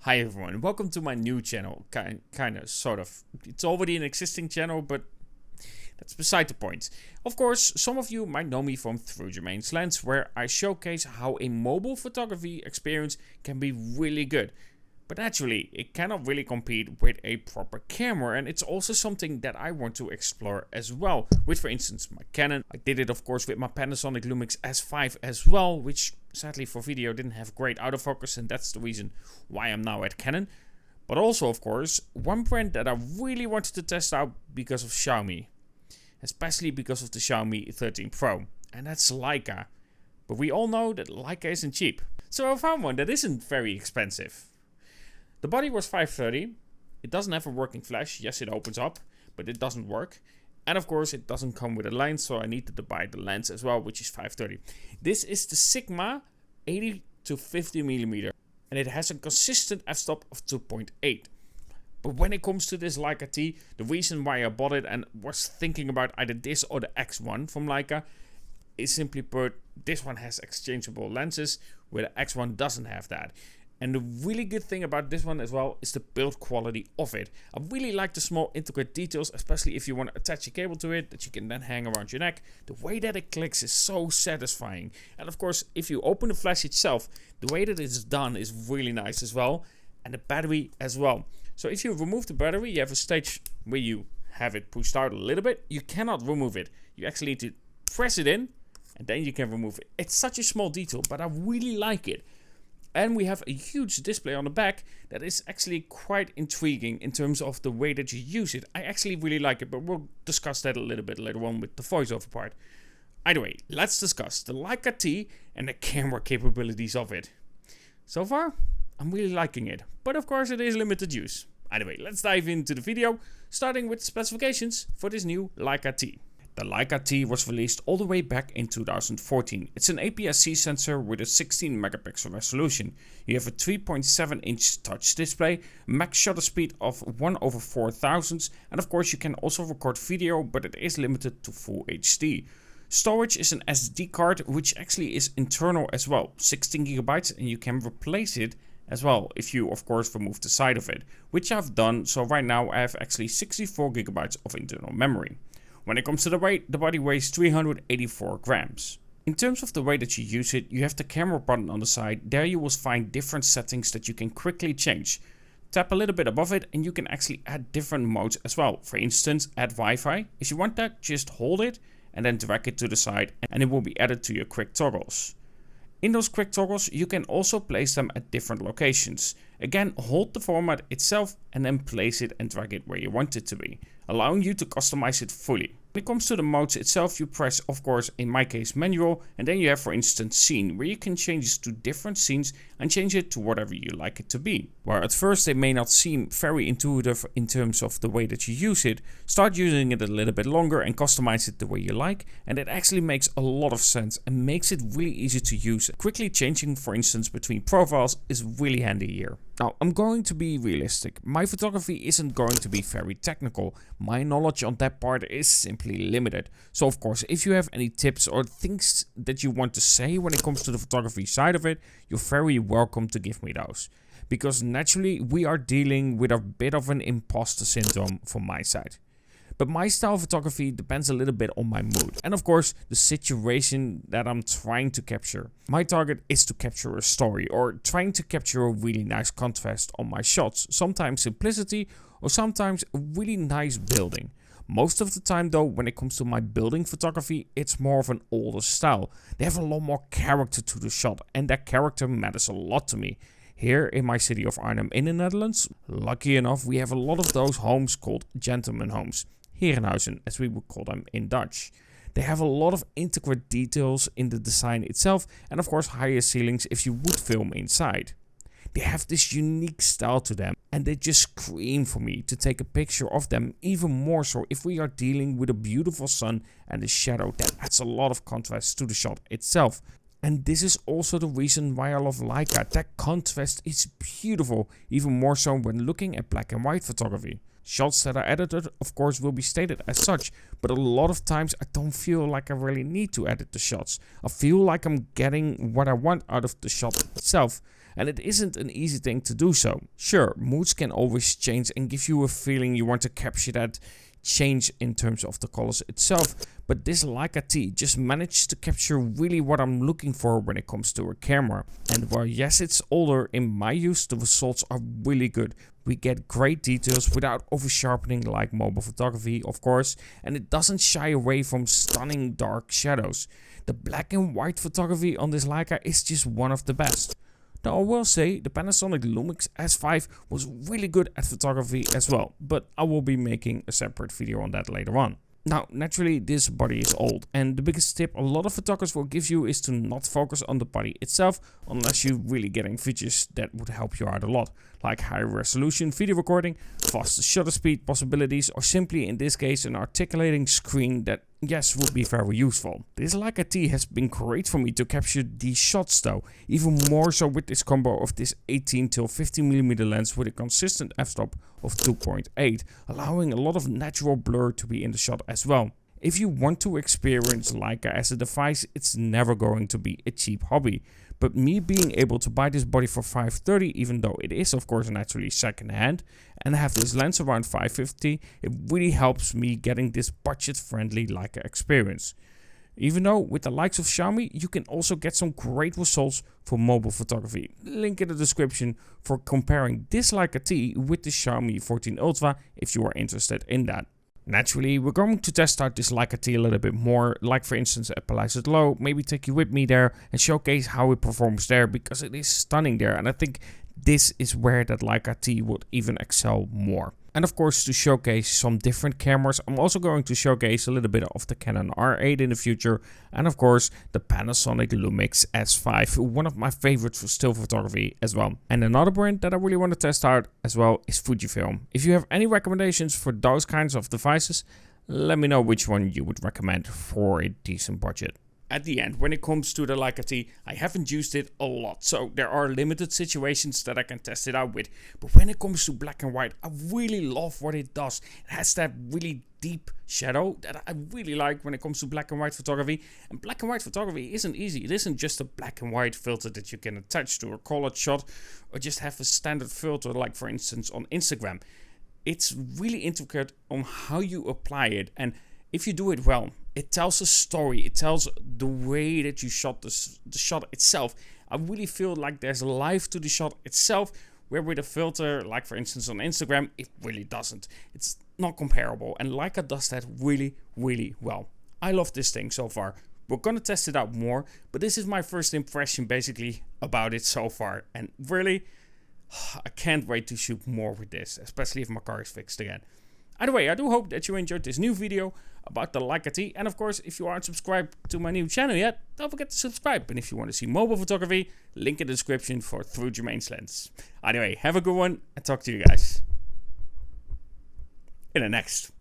Hi everyone, welcome to my new channel, kinda, sort of. It's already an existing channel, but that's beside the point. Of course, some of you might know me from Through Jermaine's Lens, where I showcase how a mobile photography experience can be really good. But naturally, it cannot really compete with a proper camera, and it's also something that I want to explore as well. With, for instance, my Canon. I did it, of course, with my Panasonic Lumix S5 as well, which sadly for video didn't have great autofocus, and that's the reason why I'm now at Canon. But also, of course, one brand that I really wanted to test out because of Xiaomi, especially because of the Xiaomi 13 Pro, and that's Leica. But we all know that Leica isn't cheap, so I found one that isn't very expensive. The body was 530, it doesn't have a working flash, yes it opens up, but it doesn't work. And of course it doesn't come with a lens, so I needed to buy the lens as well, which is 530. This is the Sigma 80 to 50mm, and it has a consistent f-stop of 2.8. But when it comes to this Leica T, the reason why I bought it and was thinking about either this or the X1 from Leica is simply put, this one has exchangeable lenses, where the X1 doesn't have that. And the really good thing about this one as well is the build quality of it. I really like the small intricate details, especially if you want to attach a cable to it that you can then hang around your neck. The way that it clicks is so satisfying. And of course, if you open the flash itself, the way that it's done is really nice as well. And the battery as well. So if you remove the battery, you have a stage where you have it pushed out a little bit. You cannot remove it. You actually need to press it in and then you can remove it. It's such a small detail, but I really like it. And we have a huge display on the back that is actually quite intriguing in terms of the way that you use it. I actually really like it, but we'll discuss that a little bit later on with the voiceover part. Either way, let's discuss the Leica T and the camera capabilities of it. So far, I'm really liking it, but of course it is limited use. Anyway, let's dive into the video, starting with specifications for this new Leica T. The Leica T was released all the way back in 2014. It's an APS-C sensor with a 16 megapixel resolution. You have a 3.7 inch touch display, max shutter speed of 1/4000, and of course you can also record video, but it is limited to Full HD. Storage is an SD card, which actually is internal as well, 16 gigabytes, and you can replace it as well if you of course remove the side of it, which I've done. So right now I have actually 64 gigabytes of internal memory. When it comes to the weight, the body weighs 384 grams. In terms of the way that you use it, you have the camera button on the side. There you will find different settings that you can quickly change. Tap a little bit above it and you can actually add different modes as well. For instance, add Wi-Fi. If you want that, just hold it and then drag it to the side and it will be added to your quick toggles. In those quick toggles, you can also place them at different locations. Again, hold the format itself and then place it and drag it where you want it to be, allowing you to customize it fully. When it comes to the modes itself, you press, of course, in my case, manual, and then you have, for instance, scene, where you can change it to different scenes and change it to whatever you like it to be. Where at first they may not seem very intuitive in terms of the way that you use it, start using it a little bit longer and customize it the way you like, and it actually makes a lot of sense and makes it really easy to use. Quickly changing, for instance, between profiles is really handy here. Now, I'm going to be realistic. My photography isn't going to be very technical. My knowledge on that part is simply limited. So of course, if you have any tips or things that you want to say when it comes to the photography side of it, you're very welcome to give me those. Because naturally, we are dealing with a bit of an imposter syndrome from my side. But my style of photography depends a little bit on my mood. And of course, the situation that I'm trying to capture. My target is to capture a story or trying to capture a really nice contrast on my shots. Sometimes simplicity or sometimes a really nice building. Most of the time though, when it comes to my building photography, it's more of an older style. They have a lot more character to the shot and that character matters a lot to me. Here in my city of Arnhem in the Netherlands, lucky enough, we have a lot of those homes called gentleman homes. Herenhuizen, as we would call them in Dutch. They have a lot of intricate details in the design itself and of course higher ceilings if you would film inside. They have this unique style to them and they just scream for me to take a picture of them, even more so if we are dealing with a beautiful sun and a shadow that adds a lot of contrast to the shot itself. And this is also the reason why I love Leica. That contrast is beautiful, even more so when looking at black and white photography. Shots that are edited, of course, will be stated as such, but a lot of times I don't feel like I really need to edit the shots. I feel like I'm getting what I want out of the shot itself. and it isn't an easy thing to do so. Sure, moods can always change and give you a feeling you want to capture that change in terms of the colors itself, but this Leica T just managed to capture really what I'm looking for when it comes to a camera. And while yes, it's older, in my use the results are really good. We get great details without over sharpening like mobile photography, of course, and it doesn't shy away from stunning dark shadows. The black and white photography on this Leica is just one of the best. Now I will say the Panasonic Lumix S5 was really good at photography as well, but I will be making a separate video on that later on. Now, naturally, this body is old, and the biggest tip a lot of photographers will give you is to not focus on the body itself unless you're really getting features that would help you out a lot, like high resolution video recording, faster shutter speed possibilities, or simply in this case an articulating screen that, yes, would be very useful. This Leica T has been great for me to capture these shots though, even more so with this combo of this 18-50mm lens with a consistent f-stop of 2.8, allowing a lot of natural blur to be in the shot as well. If you want to experience Leica as a device, it's never going to be a cheap hobby. But me being able to buy this body for $530, even though it is of course naturally second hand, and have this lens around $550, it really helps me getting this budget friendly Leica experience. Even though with the likes of Xiaomi, you can also get some great results for mobile photography. Link in the description for comparing this Leica T with the Xiaomi 14 Ultra if you are interested in that. Naturally, we're going to test out this Leica T a little bit more, like for instance at Paleis Low, maybe take you with me there and showcase how it performs there, because it is stunning there, and I think this is where that Leica T would even excel more. And of course, to showcase some different cameras, I'm also going to showcase a little bit of the Canon R8 in the future, and of course the Panasonic Lumix S5, one of my favorites for still photography as well. And another brand that I really want to test out as well is Fujifilm. If you have any recommendations for those kinds of devices, let me know which one you would recommend for a decent budget. At the end, when it comes to the Leica T, I haven't used it a lot, so there are limited situations that I can test it out with. But when it comes to black and white, I really love what it does. It has that really deep shadow that I really like when it comes to black and white photography. And black and white photography isn't easy. It isn't just a black and white filter that you can attach to a colored shot or just have a standard filter like for instance on Instagram. It's really intricate on how you apply it, and if you do it well, it tells a story. It tells the way that you shot the shot itself. I really feel like there's life to the shot itself, where with a filter, like for instance on Instagram, it really doesn't. It's not comparable, and Leica does that really, really well. I love this thing so far. We're gonna test it out more, but this is my first impression basically about it so far, and really, I can't wait to shoot more with this, especially if my car is fixed again. Either way, I do hope that you enjoyed this new video about the Leica T. And of course, if you aren't subscribed to my new channel yet, don't forget to subscribe. And if you want to see mobile photography, link in the description for Through Jermaine's Lens. Anyway, have a good one and talk to you guys in the next.